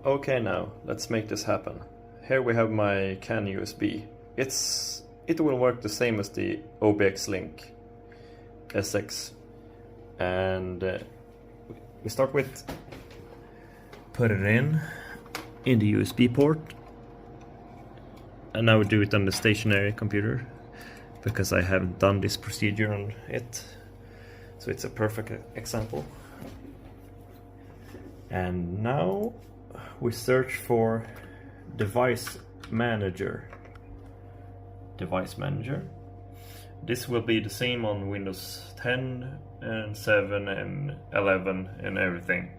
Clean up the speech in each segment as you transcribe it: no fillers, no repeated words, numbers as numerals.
Okay, now let's make this happen. Here we have my canusb. It will work the same as the OBXlink SX, and we start with put it in the USB port, and now we do it on the stationary computer because I haven't done this procedure on it, so it's a perfect example. And now we search for device manager. This will be the same on Windows 10 and 7 and 11 and everything.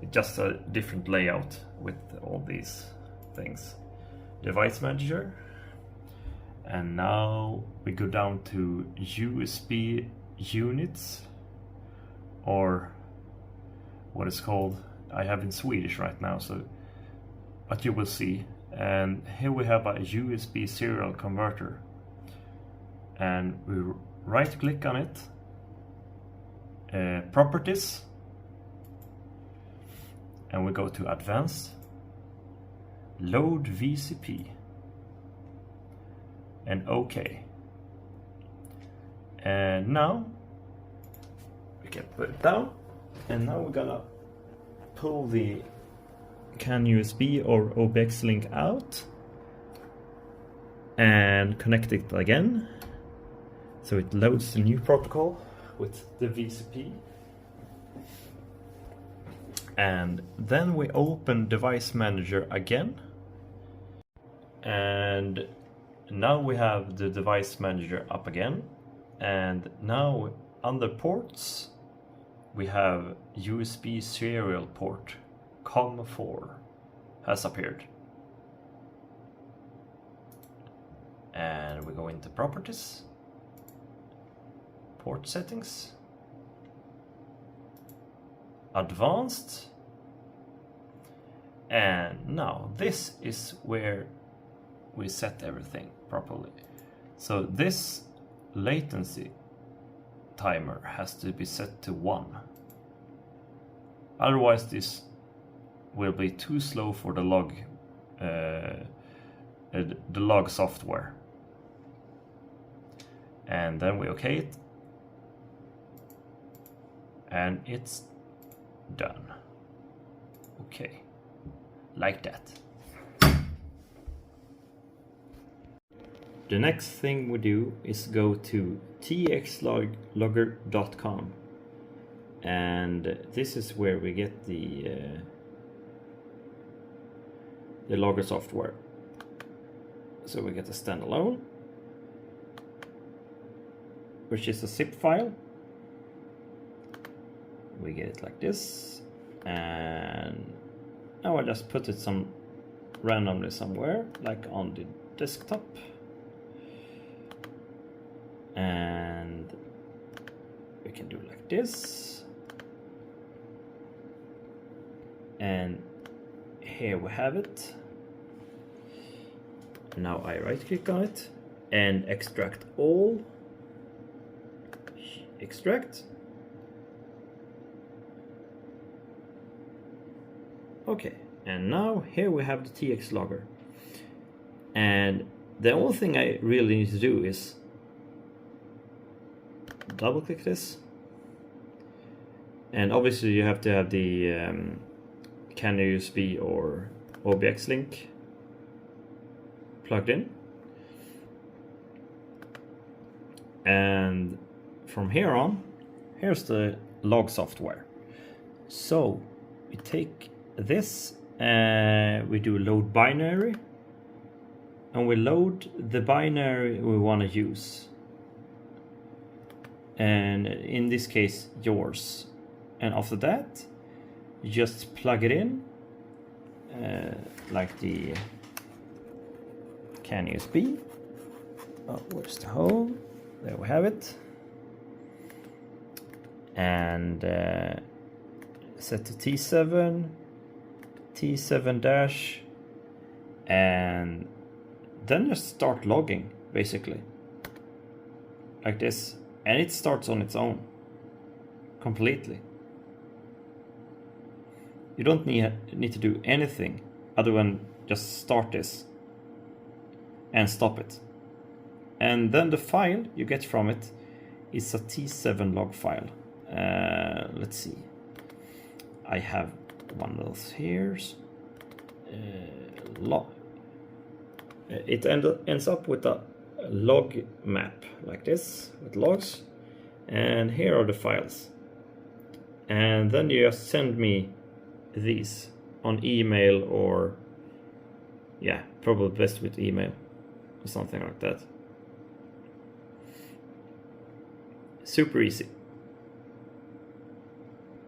It's just a different layout with all these things. Device manager. And now we go down to USB units, or what it's called. I have in Swedish right now, so but you will see. And here we have a USB serial converter, and we right click on it, properties, and we go to advanced, load VCP, and OK. And now we can put it down, and now we're gonna pull the canusb or OBXlink out and connect it again, so it loads the new protocol with the VCP. And then we open device manager again, and now we have the device manager up again, and now under ports we have USB serial port COM4 has appeared. And we go into properties, port settings, advanced, and now this is where we set everything properly. So this latency timer has to be set to 1. Otherwise this will be too slow for the log software. And then we OK it, and it's done. Okay, like that. The next thing we do is go to TXlogger.com, and this is where we get the logger software. So we get a standalone, which is a zip file. We get it like this, and now I just put it randomly somewhere, like on the desktop. And we can do it like this, and here we have it. Now I right click on it and extract all, extract. Okay, and now here we have the TXlogger, and the only thing I really need to do is double click this, and obviously you have to have the canusb or OBXlink plugged in, and from here on, here's the log software. So we take this, we do load binary, and we load the binary we want to use, and in this case yours, and after that you just plug it in like the canusb. Oh, where's the home? There we have it, and set to T7 dash, and then just start logging basically like this, and it starts on its own completely. You don't need to do anything other than just start this and stop it. And then the file you get from it is a T7 log file. Let's see. I have one of those here. It ends up with a log map like this with logs, and here are the files. And then you just send me these on email, or yeah, probably best with email or something like that. Super easy.